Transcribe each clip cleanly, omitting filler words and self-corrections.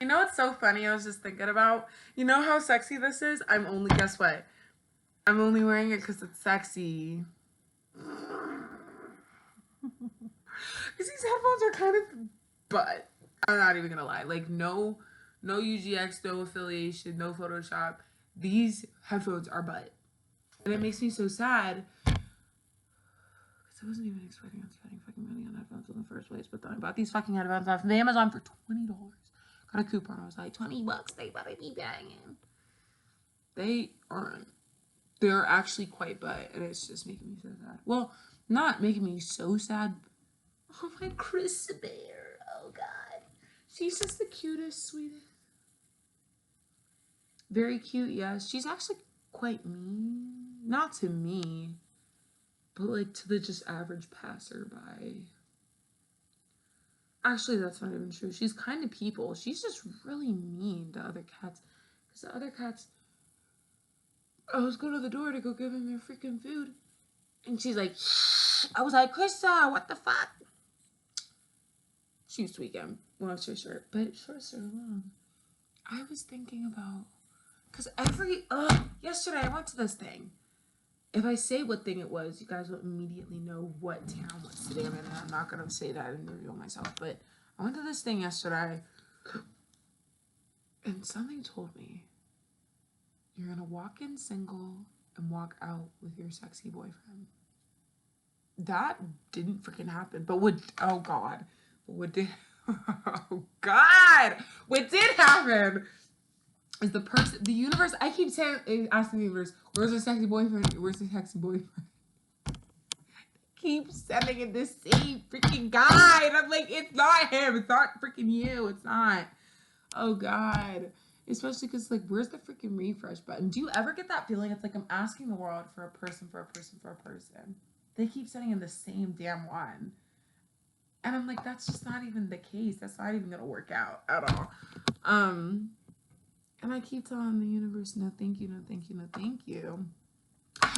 You know what's so funny? I was just thinking about, you know how sexy this is? Guess what? I'm only wearing it because it's sexy. Because these headphones are kind of butt. I'm not even gonna lie. Like no UGX, no affiliation, no Photoshop. These headphones are butt. And it makes me so sad. Because I wasn't even expecting on spending fucking money on headphones in the first place. But then I bought these fucking headphones off of Amazon for $20. Got a coupon. I was like, $20, they better be banging. They aren't. They're actually quite butt, and it's just making me so sad. Well, not making me so sad. Oh, my Chris Bear. Oh, God. She's just the cutest, sweetest. Very cute, yes. She's actually quite mean. Not to me, but like to the just average passerby. Actually, that's not even true. She's kind of people. She's just really mean to other cats. Because the other cats, I was going to the door to go give them their freaking food. And she's like, shh. I was like, Krista, what the fuck? She was tweaking. Long story short. But short story long. I was thinking about, because yesterday I went to this thing. If I say what thing it was, you guys will immediately know what town, what city I'm in, and I'm not going to say that and reveal myself. But I went to this thing yesterday, and something told me, you're going to walk in single and walk out with your sexy boyfriend. That didn't freaking happen. But oh God. What did happen is the universe, I keep asking the universe, where's the sexy boyfriend? Where's the sexy boyfriend? Keep sending it the same freaking guy. And I'm like, it's not him. It's not freaking you. It's not. Oh, God. Especially because, like, where's the freaking refresh button? Do you ever get that feeling? It's like I'm asking the world for a person, for a person, for a person. They keep sending in the same damn one. And I'm like, that's just not even the case. That's not even going to work out at all. And I keep telling the universe, no, thank you, no, thank you, no, thank you.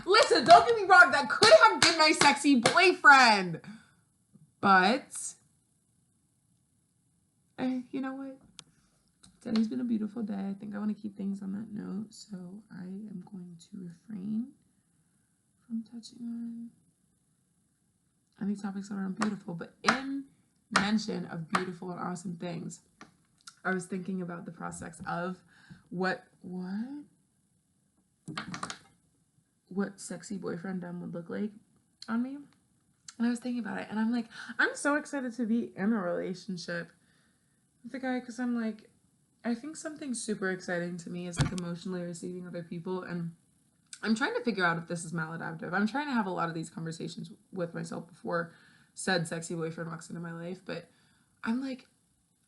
Listen, don't get me wrong. That could have been my sexy boyfriend. But, you know what? Today's been a beautiful day. I think I want to keep things on that note. So I am going to refrain from touching on any topics that aren't beautiful. But in mention of beautiful and awesome things, I was thinking about the prospects of what sexy boyfriend would look like on me. And I was thinking about it, and I'm like, I'm so excited to be in a relationship with a guy, because I'm like, I think something super exciting to me is like emotionally receiving other people, and I'm trying to figure out if this is maladaptive. I'm trying to have a lot of these conversations with myself before said sexy boyfriend walks into my life, but I'm like,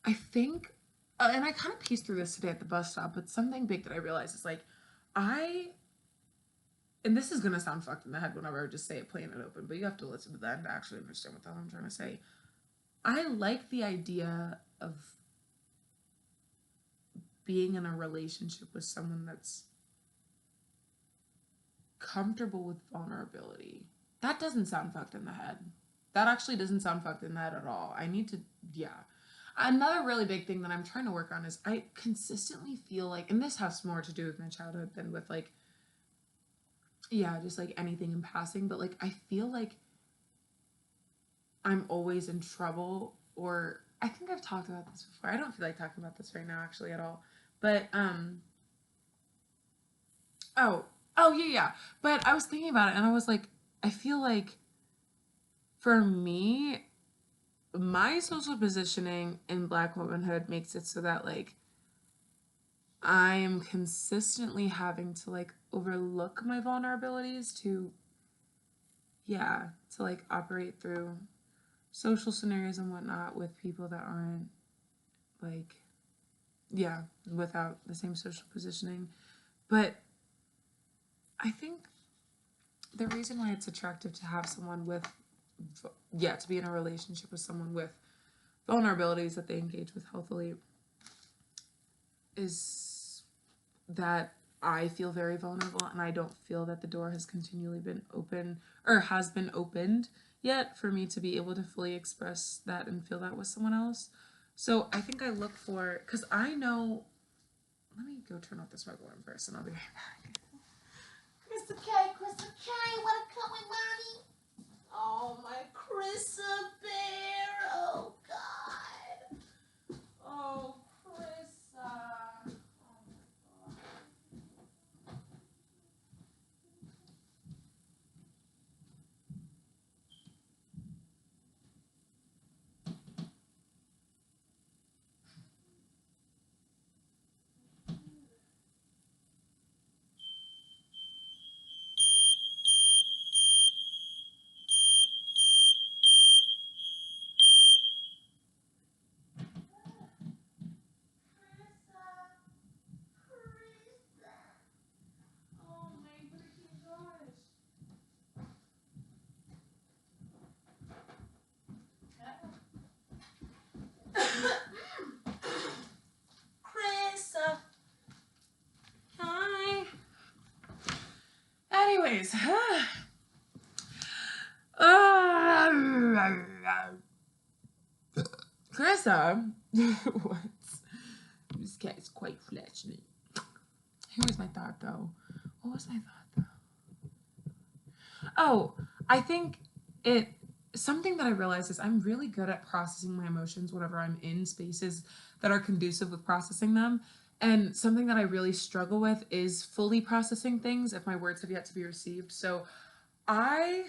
I think, and I kind of pieced through this today at the bus stop, but something big that I realized is like, and this is going to sound fucked in the head whenever I just say it plain and open, but you have to listen to that to actually understand what the hell I'm trying to say. I like the idea of being in a relationship with someone that's comfortable with vulnerability. That doesn't sound fucked in the head. That actually doesn't sound fucked in the head at all. Another really big thing that I'm trying to work on is I consistently feel like, and this has more to do with my childhood than with like, just like anything in passing, but like I feel like I'm always in trouble, or I think I've talked about this before. I don't feel like talking about this right now actually at all. But but I was thinking about it, and I was like, I feel like for me, my social positioning in Black womanhood makes it so that like I'm consistently having to like overlook my vulnerabilities to like operate through social scenarios and whatnot with people that aren't like without the same social positioning. But I think the reason why it's attractive to have someone with to be in a relationship with someone with vulnerabilities that they engage with healthily is that I feel very vulnerable, and I don't feel that the door has continually been open or has been opened yet for me to be able to fully express that and feel that with someone else. So I think I look for, because I know, let me go turn off this regular one first and I'll be right back. Krista K, wanna come with mommy? Oh, my Krista bear. Oh, God. Oh, Krista. Oh, my God. Oh my freaking gosh. Krista. Hi. Anyways. Carissa. What? This cat is quite fleshy. Here was my thought, though. What was my thought, though? Oh, I think it. Something that I realized is I'm really good at processing my emotions whenever I'm in spaces that are conducive with processing them. And something that I really struggle with is fully processing things if my words have yet to be received. So I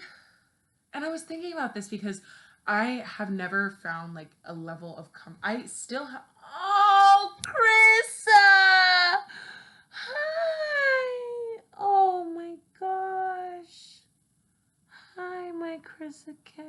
was thinking about this because I have never found like a level of I still have. Oh, Krissa! Hi! Oh my gosh. Hi, my Krissa K.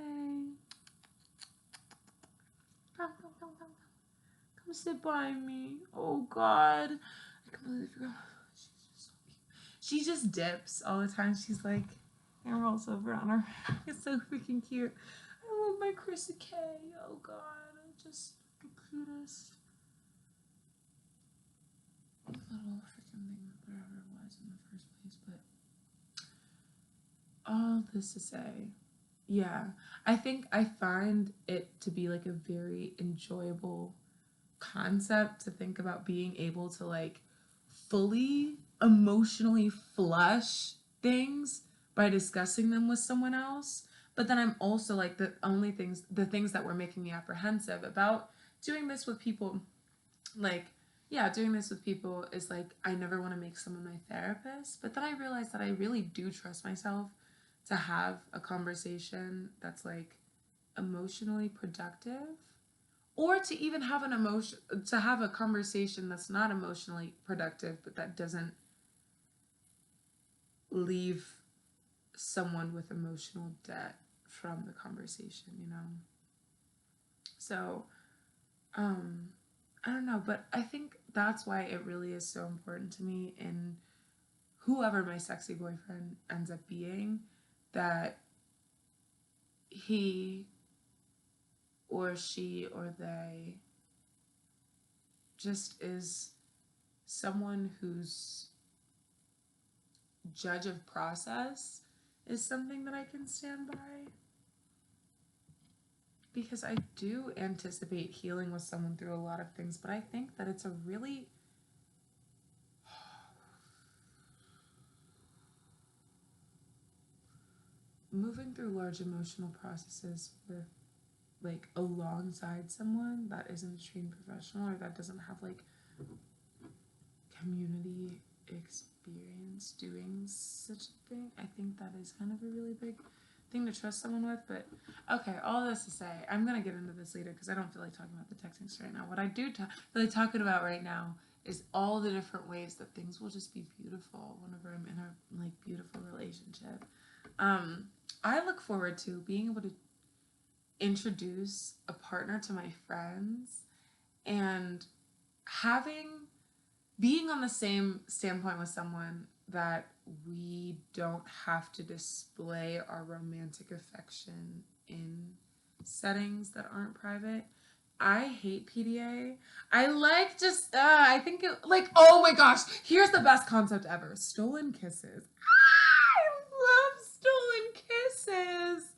Come sit by me. Oh God. I completely forgot. She's just so cute. She just dips all the time. She's like, and rolls over on her. It's so freaking cute. I love my Krissa K. Oh God. Just the cutest. Little freaking thing, whatever it was in the first place. But all this to say, yeah, I think I find it to be like a very enjoyable concept to think about being able to like fully emotionally flush things by discussing them with someone else. But then I'm also like the things that were making me apprehensive about doing this with people, like, yeah, doing this with people is like, I never want to make someone my therapist. But then I realized that I really do trust myself to have a conversation that's like emotionally productive, or to even have a conversation that's not emotionally productive but that doesn't leave someone with emotional debt from the conversation, you know. So I don't know, but I think that's why it really is so important to me in whoever my sexy boyfriend ends up being, that he or she or they just is someone whose judge of process is something that I can stand by. Because I do anticipate healing with someone through a lot of things, but I think that it's a really moving through large emotional processes with like alongside someone that isn't a trained professional or that doesn't have like community experience doing such a thing. I think that is kind of a really big thing to trust someone with. But okay, all this to say, I'm gonna get into this later because I don't feel like talking about the texting right now. What I do feel like talking about right now is all the different ways that things will just be beautiful whenever I'm in a like beautiful relationship. I look forward to being able to introduce a partner to my friends and being on the same standpoint with someone that we don't have to display our romantic affection in settings that aren't private. I hate PDA. I like just, I think it, like, oh my gosh, here's the best concept ever: stolen kisses. I love stolen kisses.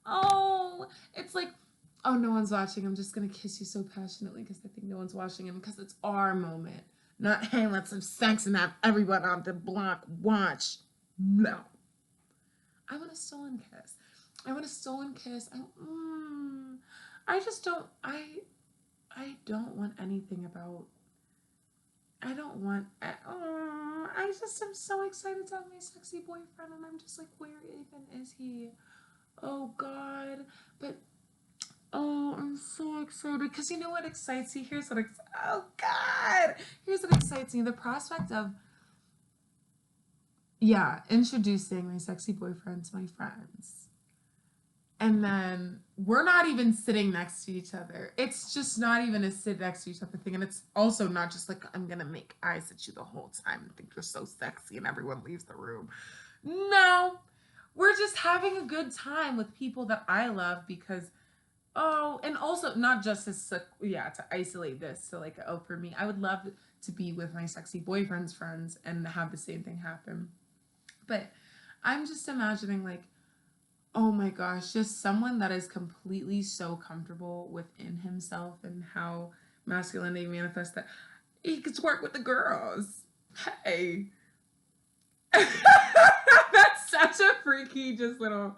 Oh, it's like oh, no one's watching. I'm just going to kiss you so passionately because I think no one's watching and because it's our moment. Not, hey, let's have sex and have everyone on the block watch. No. I want a stolen kiss. I want a stolen kiss. I just don't, I don't want anything about, I don't want, I just am so excited to have my sexy boyfriend and I'm just like, where even is he? Oh, God. But oh, I'm so excited because you know what excites me? Oh God, here's what excites me: the prospect of introducing my sexy boyfriend to my friends, and then we're not even sitting next to each other. It's just not even a sit next to each other thing, and it's also not just like I'm gonna make eyes at you the whole time and think you're so sexy, and everyone leaves the room. No, we're just having a good time with people that I love because oh, and also not just to isolate this. So like, oh, for me, I would love to be with my sexy boyfriend's friends and have the same thing happen. But I'm just imagining like, oh my gosh, just someone that is completely so comfortable within himself and how masculinity manifests that he gets to work with the girls. Hey. That's such a freaky just little,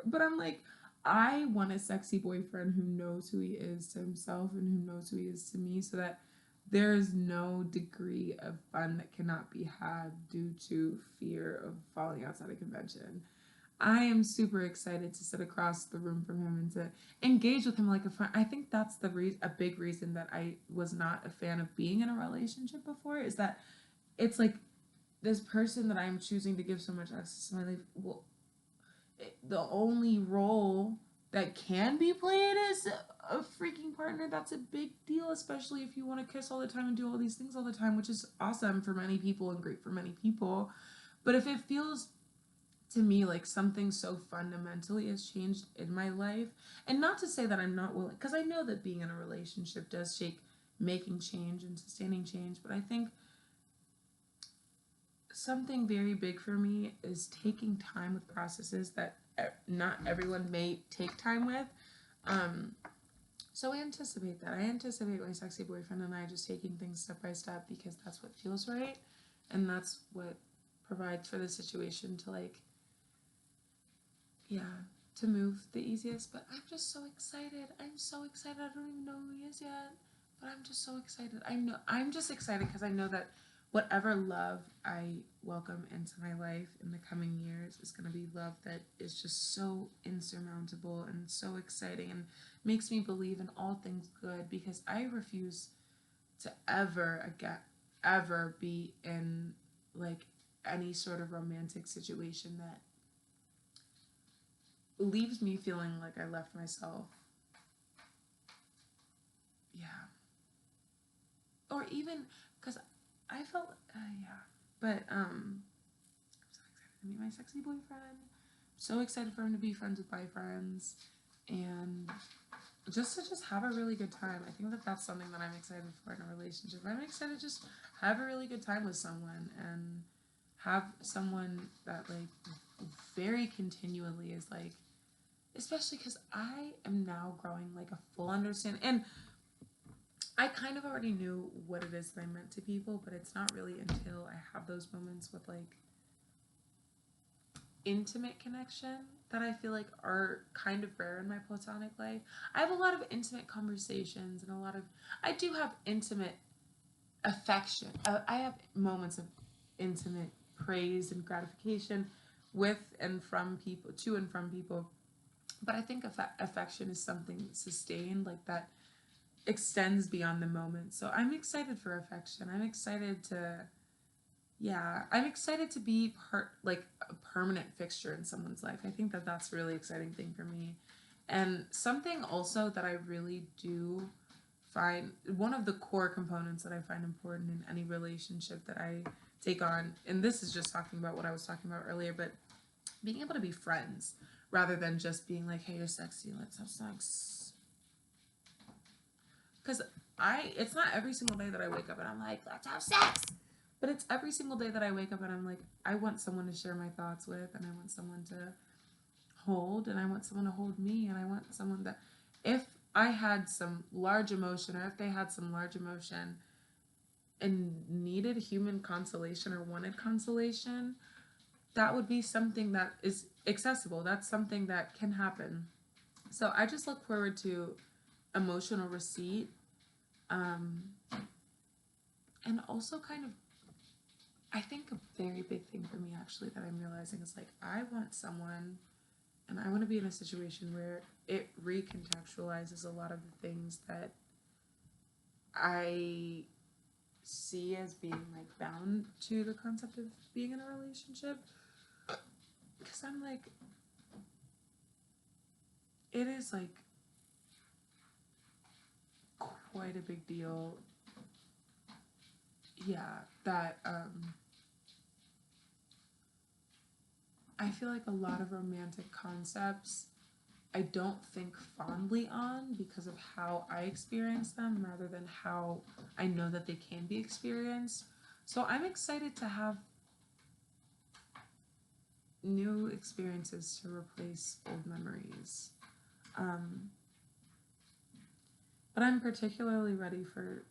but I'm like, I want a sexy boyfriend who knows who he is to himself and who knows who he is to me so that there is no degree of fun that cannot be had due to fear of falling outside of convention. I am super excited to sit across the room from him and to engage with him like a friend. I think that's a big reason that I was not a fan of being in a relationship before is that it's like this person that I'm choosing to give so much access to my life, well, the only role that can be played as a freaking partner, that's a big deal, especially if you want to kiss all the time and do all these things all the time, which is awesome for many people and great for many people. But if it feels to me like something so fundamentally has changed in my life, and not to say that I'm not willing, because I know that being in a relationship does take making change and sustaining change, but I think something very big for me is taking time with processes that not everyone may take time with. Um, so I anticipate that. I anticipate my sexy boyfriend and I just taking things step by step because that's what feels right. And that's what provides for the situation to like, yeah, to move the easiest. But I'm just so excited. I'm so excited. I don't even know who he is yet. But I'm just so excited. I'm just excited because I know that whatever love I welcome into my life in the coming years is going to be love that is just so insurmountable and so exciting and makes me believe in all things good because I refuse to ever be in like any sort of romantic situation that leaves me feeling like I left myself. Yeah. Or even because I felt, but I'm so excited to meet my sexy boyfriend. So excited for him to be friends with my friends, and just have a really good time. I think that that's something that I'm excited for in a relationship. I'm excited to just have a really good time with someone and have someone that like very continually is like, especially because I am now growing like a full understanding and I kind of already knew what it is that I meant to people, but it's not really until I have those moments with like intimate connection that I feel like are kind of rare in my platonic life. I have a lot of intimate conversations and I do have intimate affection. I have moments of intimate praise and gratification with and from people, to and from people. But I think affection is something sustained, like that extends beyond the moment. So I'm excited for affection. I'm excited to be like a permanent fixture in someone's life. I think that that's a really exciting thing for me. And something also that I really do find one of the core components that I find important in any relationship that I take on, and this is just talking about what I was talking about earlier, but being able to be friends rather than just being like, hey, you're sexy, let's have sex. Because it's not every single day that I wake up and I'm like, let's have sex. But it's every single day that I wake up and I'm like, I want someone to share my thoughts with, and I want someone to hold, and I want someone to hold me, and I want someone that if I had some large emotion, or if they had some large emotion and needed human consolation or wanted consolation, that would be something that is accessible. That's something that can happen. So I just look forward to emotional receipt. Um, and also kind of, I think a very big thing for me actually that I'm realizing is like, I want someone, and I want to be in a situation where it recontextualizes a lot of the things that I see as being like bound to the concept of being in a relationship. Because I'm like, it is like quite a big deal. Yeah, that I feel like a lot of romantic concepts I don't think fondly on because of how I experience them rather than how I know that they can be experienced. So I'm excited to have new experiences to replace old memories. Um, but I'm particularly ready for,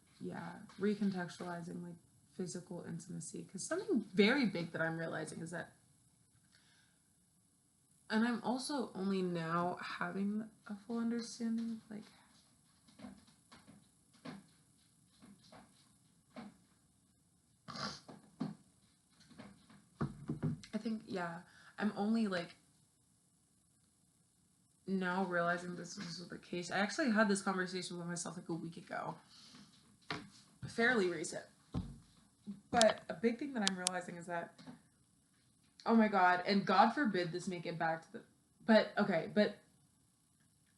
recontextualizing like physical intimacy, because something very big that I'm realizing is that, and I'm also only now having a full understanding of like, I think, I'm only like now realizing this is the case. I actually had this conversation with myself like a week ago, fairly recent. But a big thing that I'm realizing is that, oh my God, and God forbid this make it back to the, but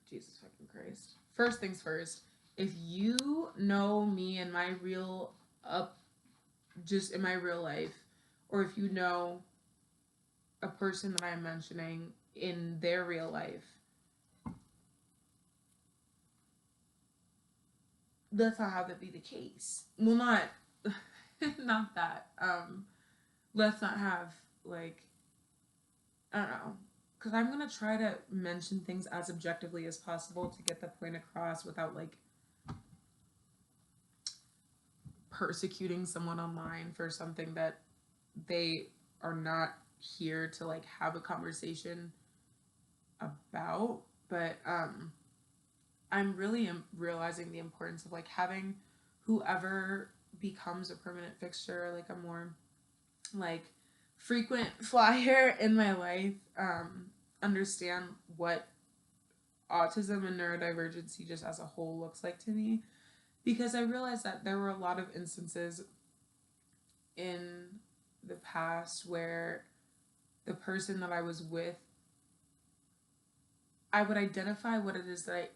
Jesus fucking Christ. First things first, if you know me in my real just in my real life, or if you know a person that I'm mentioning in their real life, let's not have that be the case. Well, not, not that. Let's not have like, I don't know, because I'm gonna try to mention things as objectively as possible to get the point across without like persecuting someone online for something that they are not here to like have a conversation about. But I'm really realizing the importance of like having whoever becomes a permanent fixture, like a more like frequent flyer in my life, understand what autism and neurodivergency just as a whole looks like to me, because I realized that there were a lot of instances in the past where the person that I was with, I would identify what it is that I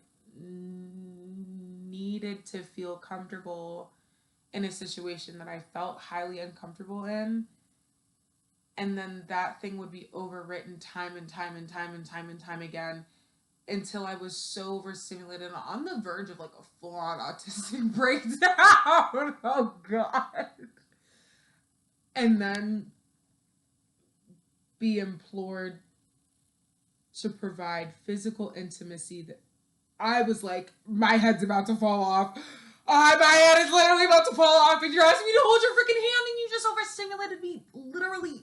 needed to feel comfortable in a situation that I felt highly uncomfortable in. And then that thing would be overwritten time and time and time and time and time again until I was so overstimulated and on the verge of like a full on autistic breakdown. Oh God. And then be implored to provide physical intimacy that I was like, my head's about to fall off. My head is literally about to fall off, and you're asking me to hold your freaking hand, and you just overstimulated me literally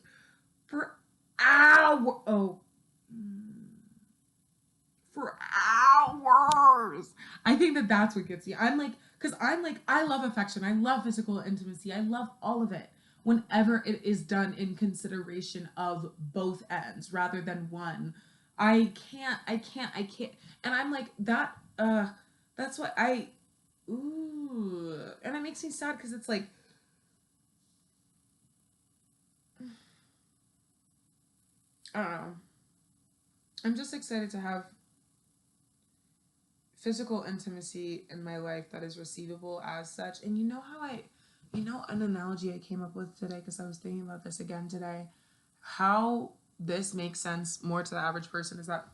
for hours. Oh, for hours. I think that that's what gets you. I love affection. I love physical intimacy. I love all of it whenever it is done in consideration of both ends rather than one. I can't. And I'm like, that's what ooh. And it makes me sad because it's like, I don't know. I'm just excited to have physical intimacy in my life that is receivable as such. And an analogy I came up with today, because I was thinking about this again today, how this makes sense more to the average person is that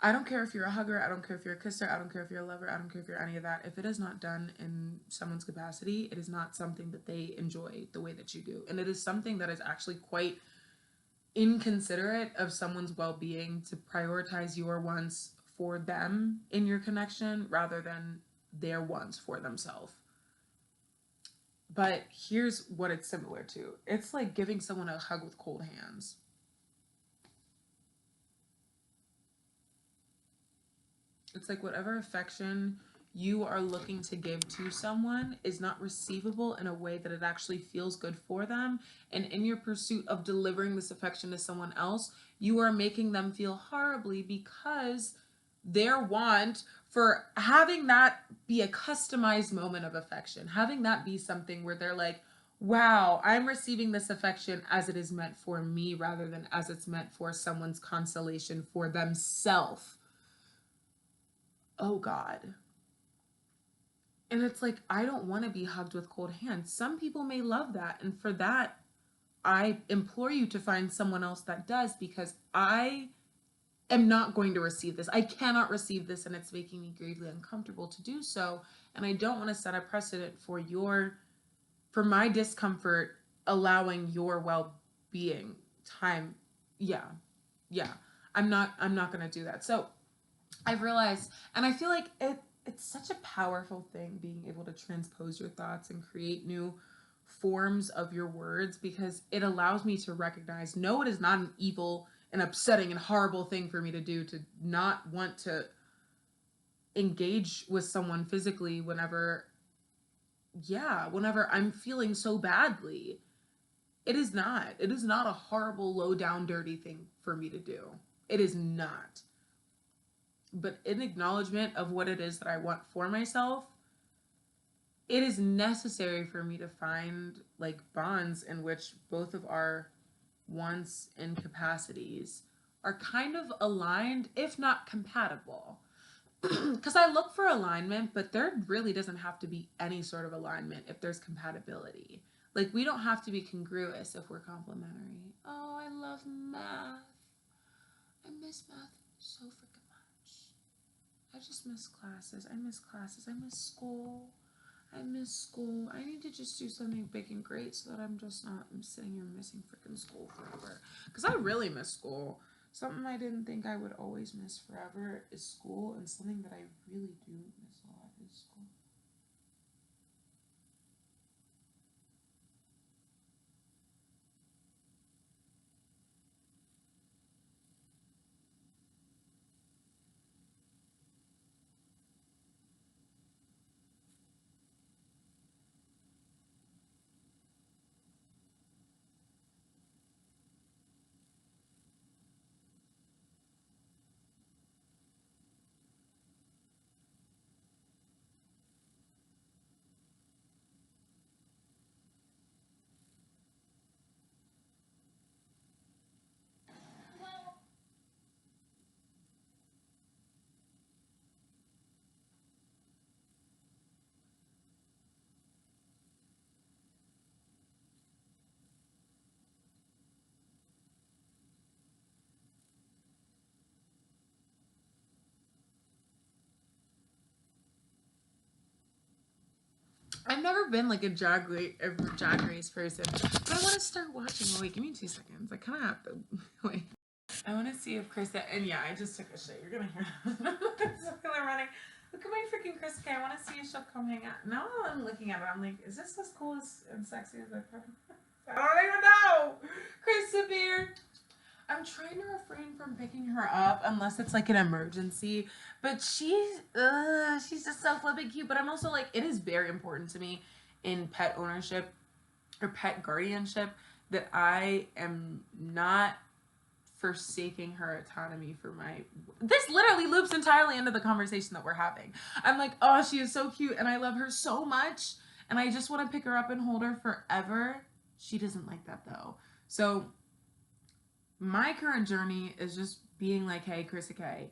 I don't care if you're a hugger, I don't care if you're a kisser, I don't care if you're a lover, I don't care if you're any of that. If it is not done in someone's capacity, it is not something that they enjoy the way that you do. And it is something that is actually quite inconsiderate of someone's well-being to prioritize your wants for them in your connection rather than their wants for themselves. But here's what it's similar to. It's like giving someone a hug with cold hands. It's like whatever affection you are looking to give to someone is not receivable in a way that it actually feels good for them. And in your pursuit of delivering this affection to someone else, you are making them feel horribly because their want for having that be a customized moment of affection, having that be something where they're like, wow, I'm receiving this affection as it is meant for me rather than as it's meant for someone's consolation for themselves. Oh God. And it's like, I don't want to be hugged with cold hands. Some people may love that. And for that, I implore you to find someone else that does, because I am not going to receive this. I cannot receive this, and it's making me gravely uncomfortable to do so. And I don't want to set a precedent for my discomfort, allowing your well-being time. Yeah. I'm not going to do that. So I've realized, and I feel like it's such a powerful thing being able to transpose your thoughts and create new forms of your words, because it allows me to recognize, no, it is not an evil and upsetting and horrible thing for me to do, to not want to engage with someone physically whenever I'm feeling so badly. It is not a horrible, low down, dirty thing for me to do. It is not. But in acknowledgement of what it is that I want for myself, it is necessary for me to find like bonds in which both of our wants and capacities are kind of aligned, if not compatible. Because I look for alignment, but there really doesn't have to be any sort of alignment if there's compatibility. Like, we don't have to be congruous if we're complementary. Oh, I love math. I miss math so freaking much. I just miss classes. I miss school. I need to just do something big and great so that I'm sitting here missing freaking school forever. Because I really miss school. Something I didn't think I would always miss forever is school, and something that I really do miss a lot is school. I've never been like a drag race person, but I want to start watching. Oh, wait, give me 2 seconds. I kind of have to. Wait. I want to see if Krista, and yeah, I just took a shit. You're going to hear it's running. Look at my freaking Krista. I want to see if she'll come hang out. Now I'm looking at it, I'm like, is this as cool and sexy as I've heard? I don't even know. Krista Beer. I'm trying to refrain from picking her up unless it's like an emergency. But she's just so flippin' cute. But I'm also like, it is very important to me in pet ownership or pet guardianship that I am not forsaking her autonomy for my... This literally loops entirely into the conversation that we're having. I'm like, oh, she is so cute and I love her so much and I just want to pick her up and hold her forever. She doesn't like that though. So my current journey is just being like, hey, Krista K.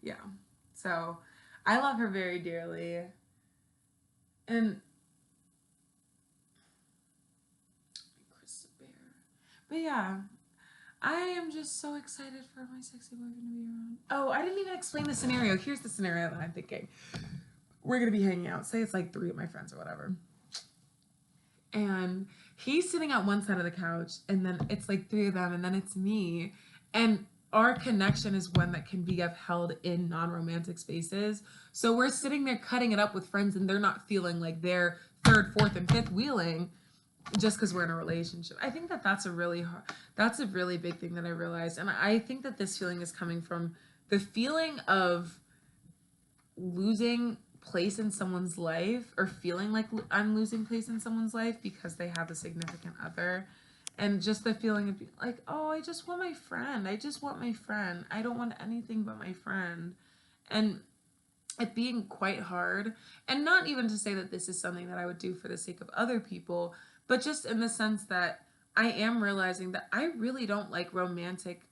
Yeah. So I love her very dearly. And Krista Bear. But yeah, I am just so excited for my sexy boyfriend to be around. Oh, I didn't even explain the scenario. Here's the scenario that I'm thinking. We're going to be hanging out. Say it's like 3 of my friends or whatever. And he's sitting at one side of the couch, and then it's like 3 of them, and then it's me. And our connection is one that can be upheld in non-romantic spaces. So we're sitting there cutting it up with friends and they're not feeling like they're third, fourth, and fifth wheeling just because we're in a relationship. I think that that's a really big thing that I realized. And I think that this feeling is coming from the feeling of losing place in someone's life, or feeling like I'm losing place in someone's life because they have a significant other. And just the feeling of like, oh, I just want my friend. I just want my friend. I don't want anything but my friend. And it being quite hard. And not even to say that this is something that I would do for the sake of other people, but just in the sense that I am realizing that I really don't like romantic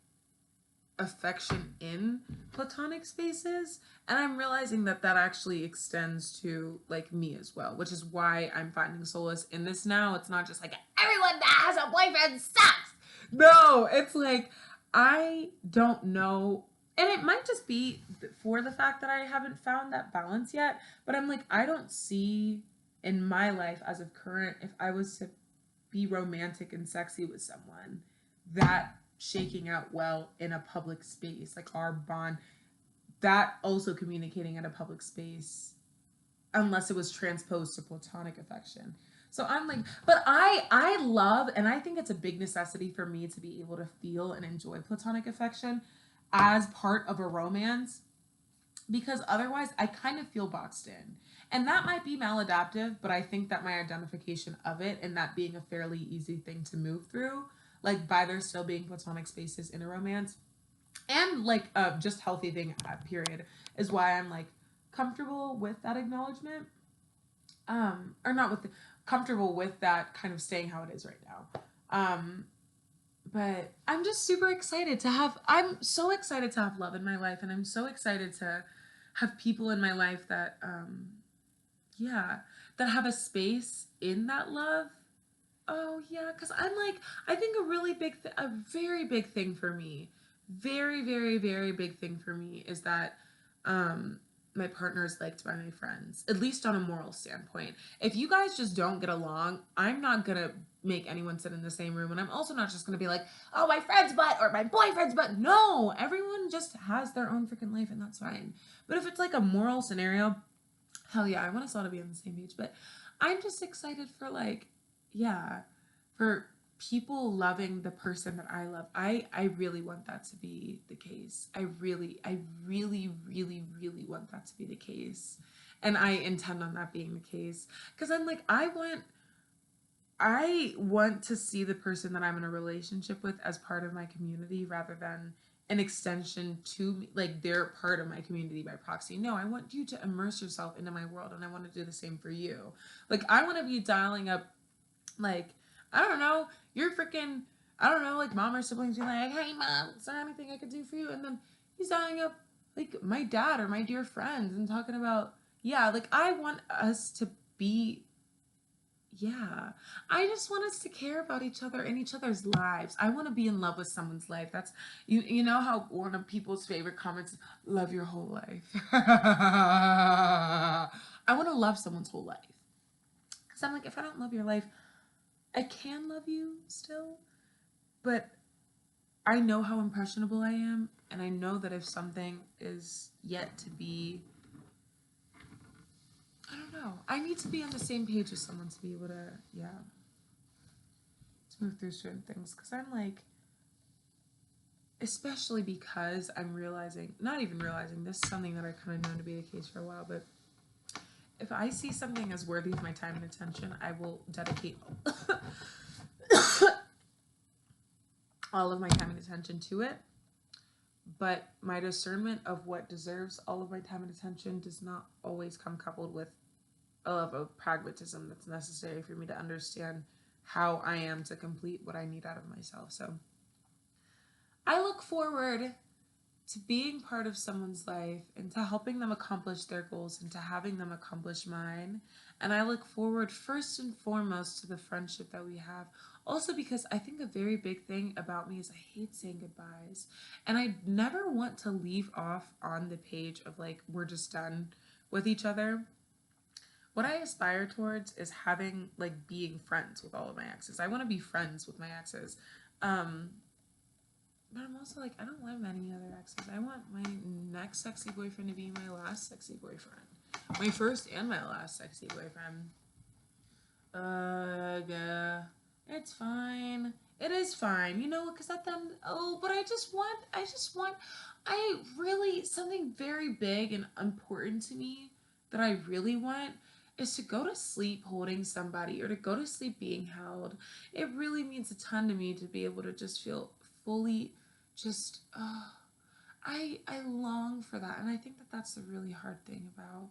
affection in platonic spaces, and I'm realizing that that actually extends to like me as well, which is why I'm finding solace in this now. It's not just like everyone that has a boyfriend sucks. No, it's like I don't know, and it might just be for the fact that I haven't found that balance yet, but I'm like, I don't see in my life as of current, if I was to be romantic and sexy with someone, that shaking out well in a public space, like our bond, that also communicating in a public space, unless it was transposed to platonic affection. So I'm like, but I love, and I think it's a big necessity for me to be able to feel and enjoy platonic affection as part of a romance, because otherwise I kind of feel boxed in. And that might be maladaptive, but I think that my identification of it and that being a fairly easy thing to move through, like by there still being platonic spaces in a romance, and like just healthy thing period, is why I'm like comfortable with that acknowledgement, or not with the, comfortable with that kind of staying how it is right now. But I'm just super excited to have, I'm so excited to have love in my life, and I'm so excited to have people in my life that yeah, that have a space in that love. Oh yeah, because I'm like, I think a really big a very big thing for me, very big thing for me is that my partner is liked by my friends, at least on a moral standpoint. If you guys just don't get along, I'm not gonna make anyone sit in the same room, and I'm also not just gonna be like, oh, my friend's butt or my boyfriend's butt. No, everyone just has their own freaking life, and that's fine. But if it's like a moral scenario, hell yeah, I want us all to be on the same page. But I'm just excited for like, yeah, for people loving the person that I love. I really want that to be the case. I really want that to be the case. And I intend on that being the case. Because I'm like, I want to see the person that I'm in a relationship with as part of my community rather than an extension to me, like they're part of my community by proxy. No, I want you to immerse yourself into my world, and I want to do the same for you. Like I want to be dialing up, like, I don't know, you're freaking, I don't know, like mom or siblings being like, hey mom, is there anything I could do for you? And then he's dialing up like my dad or my dear friends and talking about, yeah, like I want us to be, yeah, I just want us to care about each other and each other's lives. I want to be in love with someone's life. That's, you know how one of people's favorite comments is, love your whole life. I want to love someone's whole life. Because I'm like, if I don't love your life, I can love you still, but I know how impressionable I am, and I know that if something is yet to be, I don't know, I need to be on the same page with someone to be able to, yeah, to move through certain things. Because I'm like, especially because I'm realizing, not even realizing, this is something that I kind of known to be the case for a while, but if I see something as worthy of my time and attention, I will dedicate all of my time and attention to it. But my discernment of what deserves all of my time and attention does not always come coupled with a level of pragmatism that's necessary for me to understand how I am to complete what I need out of myself. So I look forward to being part of someone's life and to helping them accomplish their goals and to having them accomplish mine. And I look forward first and foremost to the friendship that we have. Also because I think a very big thing about me is I hate saying goodbyes. And I never want to leave off on the page of like, we're just done with each other. What I aspire towards is having, like, being friends with all of my exes. I want to be friends with my exes. But I'm also like, I don't want many other exes. I want my next sexy boyfriend to be my last sexy boyfriend. My first and my last sexy boyfriend. Yeah. It's fine. It is fine. You know, because at the end, but I really, something very big and important to me that I really want is to go to sleep holding somebody or to go to sleep being held. It really means a ton to me to be able to just feel fully just, I long for that. And I think that that's the really hard thing about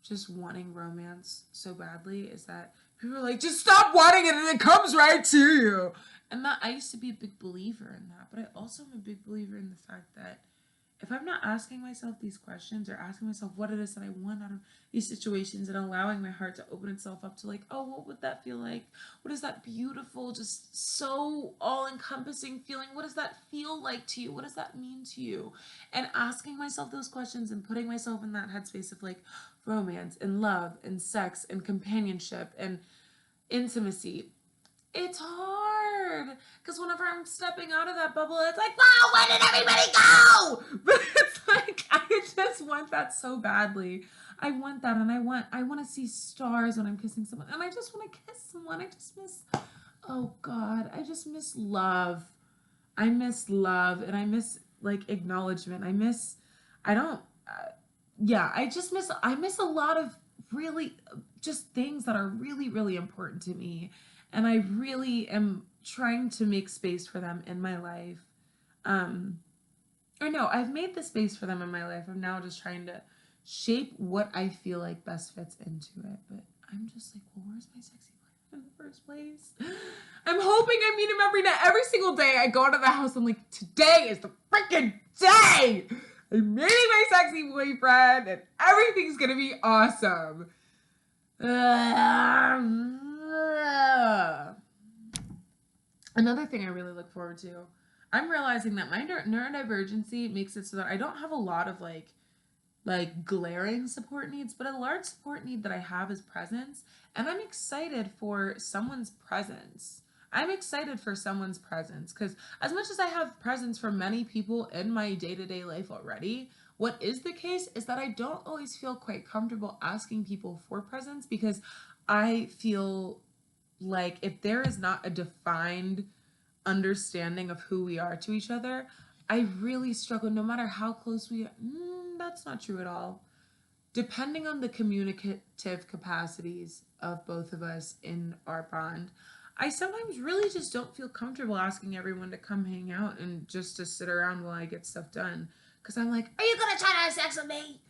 just wanting romance so badly is that people are like, just stop wanting it and it comes right to you. And that I used to be a big believer in that, but I also am a big believer in the fact that if I'm not asking myself these questions or asking myself what it is that I want out of these situations and allowing my heart to open itself up to like, oh, what would that feel like? What is that beautiful, just so all-encompassing feeling? What does that feel like to you? What does that mean to you? And asking myself those questions and putting myself in that headspace of like romance and love and sex and companionship and intimacy. It's hard because whenever I'm stepping out of that bubble, it's like, wow, where did everybody go? But it's like I just want that so badly. I want that, and I want to see stars when I'm kissing someone, and I just want to kiss someone. I just miss, oh God, I just miss love. I miss love, and I miss like acknowledgement. I don't, yeah, I miss a lot of really just things that are really, really important to me. And I really am trying to make space for them in my life. Or no, I've made the space for them in my life. I'm now just trying to shape what I feel like best fits into it. But I'm just like, well, where's my sexy boyfriend in the first place? I'm hoping I meet him every day. Every single day I go into the house, I'm like, today is the freaking day! I'm meeting my sexy boyfriend and everything's gonna be awesome. Another thing I really look forward to, I'm realizing that my neurodivergency makes it so that I don't have a lot of like glaring support needs, but a large support need that I have is presence. And I'm excited for someone's presence. I'm excited for someone's presence because as much as I have presence for many people in my day-to-day life already, what is the case is that I don't always feel quite comfortable asking people for presence because I feel like if there is not a defined understanding of who we are to each other, I really struggle no matter how close we are. That's not true at all. Depending on the communicative capacities of both of us in our bond, I sometimes really just don't feel comfortable asking everyone to come hang out and just to sit around while I get stuff done. Because I'm like, are you going to try to have sex with me?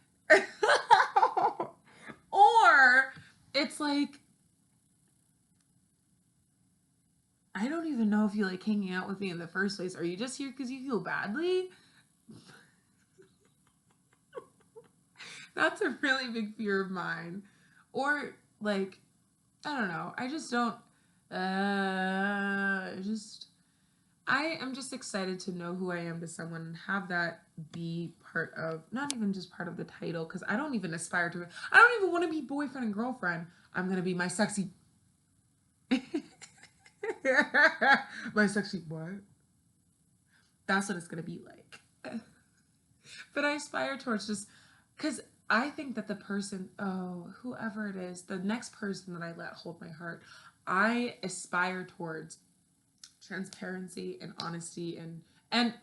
Or it's like, I don't even know if you like hanging out with me in the first place. Are you just here because you feel badly? That's a really big fear of mine. Or like, I don't know. I just don't, I am just excited to know who I am to someone and have that be part of, not even just part of the title, because I don't even aspire to it. I don't even want to be boyfriend and girlfriend. I'm going to be my sexy, my sexy what? That's what it's going to be like. But I aspire towards just, because I think that the person, whoever it is, the next person that I let hold my heart, I aspire towards transparency and honesty and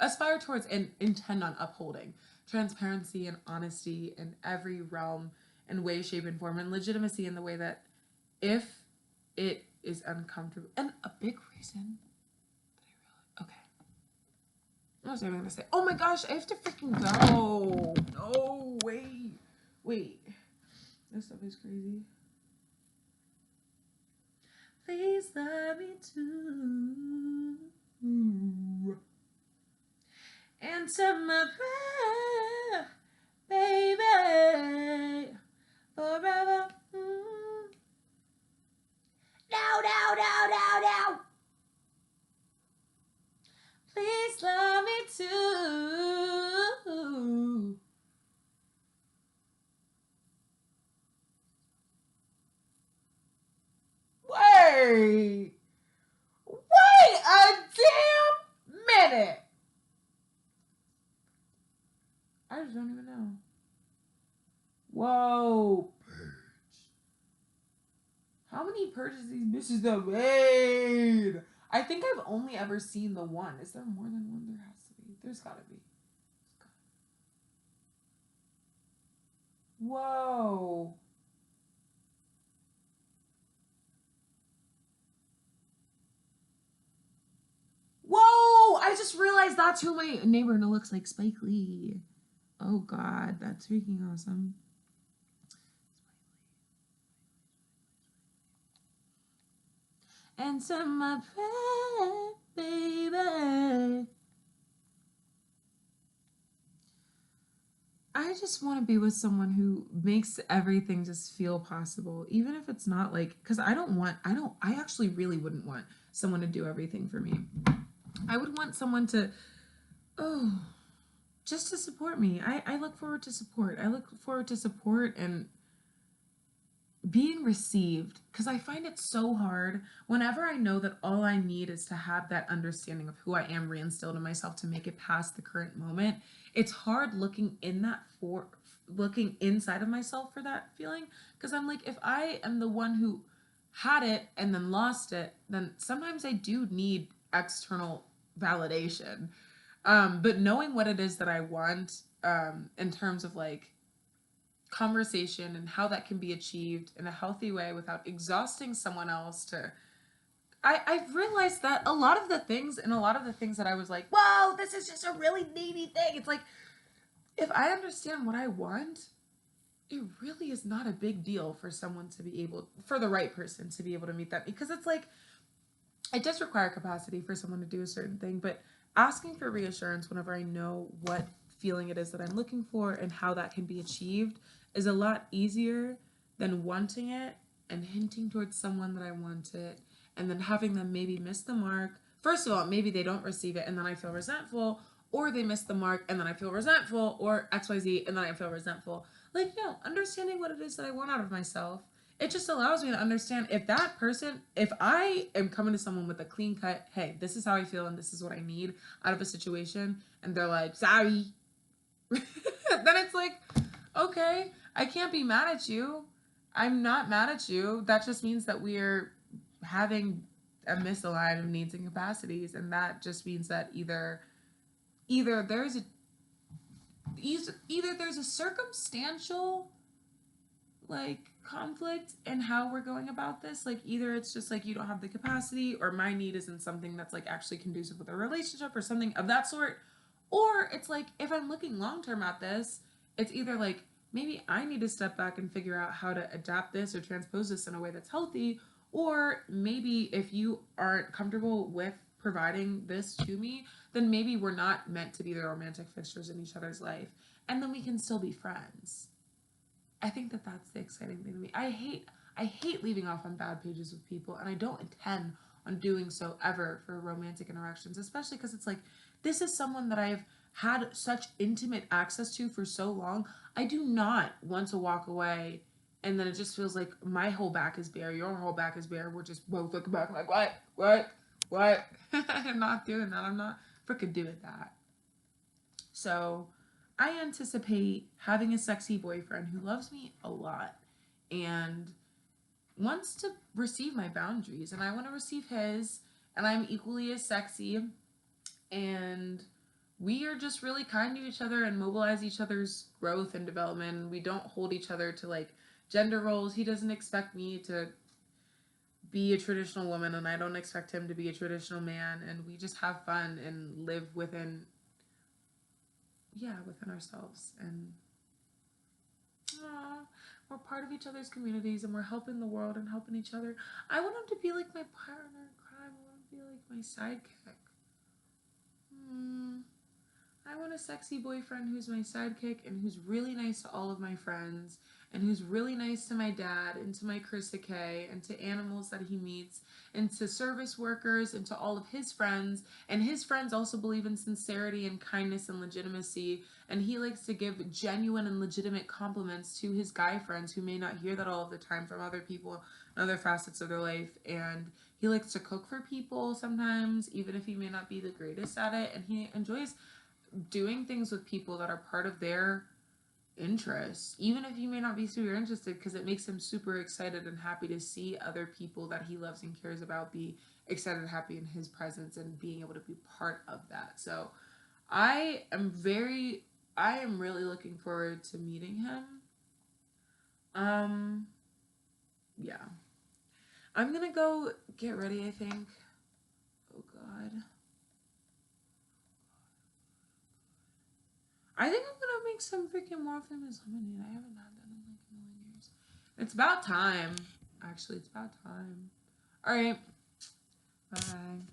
aspire towards and intend on upholding transparency and honesty in every realm and way, shape, and form, and legitimacy in the way that if it is uncomfortable, and a big reason that I really, okay. What was I going to say? Oh my gosh, I have to freaking go. No, wait. This stuff is crazy. Please love me too. Answer my prayer, baby, forever. No. Please love me too. Wait a damn minute. I don't even know. Whoa. Purge. How many purges these bitches have made? I think I've only ever seen the one. Is there more than one? There has to be. There's gotta be. Whoa. Whoa! I just realized that's who my neighbor looks like. Spike Lee. Oh god, that's freaking awesome. Answer my prayer, baby. I just want to be with someone who makes everything just feel possible, even if it's not like, because I actually really wouldn't want someone to do everything for me. I would want someone to, just to support me. I look forward to support. I look forward to support and being received, because I find it so hard whenever I know that all I need is to have that understanding of who I am reinstilled in myself to make it past the current moment. It's hard looking inside of myself for that feeling, because I'm like, if I am the one who had it and then lost it, then sometimes I do need external validation. But knowing what it is that I want, in terms of like conversation and how that can be achieved in a healthy way without exhausting someone else to I've realized that a lot of the things that I was like, whoa, this is just a really needy thing. It's like, if I understand what I want, it really is not a big deal for the right person to be able to meet that, because it's like, it does require capacity for someone to do a certain thing, but asking for reassurance whenever I know what feeling it is that I'm looking for and how that can be achieved is a lot easier than wanting it and hinting towards someone that I want it and then having them maybe miss the mark. First of all, maybe they don't receive it and then I feel resentful, or they miss the mark and then I feel resentful, or XYZ and then I feel resentful. Like, no, understanding what it is that I want out of myself, it just allows me to understand if I am coming to someone with a clean cut, hey, this is how I feel and this is what I need out of a situation, and they're like, sorry, then it's like, okay, I can't be mad at you. I'm not mad at you. That just means that we're having a misalignment of needs and capacities, and that just means that either there's a circumstantial like conflict in how we're going about this. Like, either it's just like you don't have the capacity, or my need isn't something that's like actually conducive with a relationship or something of that sort. Or it's like, if I'm looking long term at this, it's either like maybe I need to step back and figure out how to adapt this or transpose this in a way that's healthy. Or maybe if you aren't comfortable with providing this to me, then maybe we're not meant to be the romantic fixtures in each other's life. And then we can still be friends. I think that that's the exciting thing to me. I hate leaving off on bad pages with people, and I don't intend on doing so ever for romantic interactions, especially because it's like, this is someone that I've had such intimate access to for so long. I do not want to walk away and then it just feels like my whole back is bare, your whole back is bare. We're just both looking back like, what? I'm not doing that. I'm not freaking doing that. So I anticipate having a sexy boyfriend who loves me a lot and wants to receive my boundaries, and I want to receive his, and I'm equally as sexy, and we are just really kind to each other and mobilize each other's growth and development. We don't hold each other to like gender roles. He doesn't expect me to be a traditional woman and I don't expect him to be a traditional man, and we just have fun and live within ourselves, and we're part of each other's communities and we're helping the world and helping each other. I want him to be like my partner in crime. I want him to be like my sidekick. I want a sexy boyfriend who's my sidekick and who's really nice to all of my friends and who's really nice to my dad and to my Krista K and to animals that he meets and to service workers and to all of his friends. And his friends also believe in sincerity and kindness and legitimacy, and he likes to give genuine and legitimate compliments to his guy friends who may not hear that all of the time from other people and other facets of their life. And he likes to cook for people sometimes, even if he may not be the greatest at it, and he enjoys doing things with people that are part of their interests, even if you may not be super interested, because it makes him super excited and happy to see other people that he loves and cares about be excited and happy in his presence and being able to be part of that. So I am really looking forward to meeting him. Yeah. I'm gonna go get ready, I think. Oh god. I think I'm gonna make some freaking more famous lemonade. I haven't had that in like a million years. It's about time. Actually, it's about time. Alright. Bye.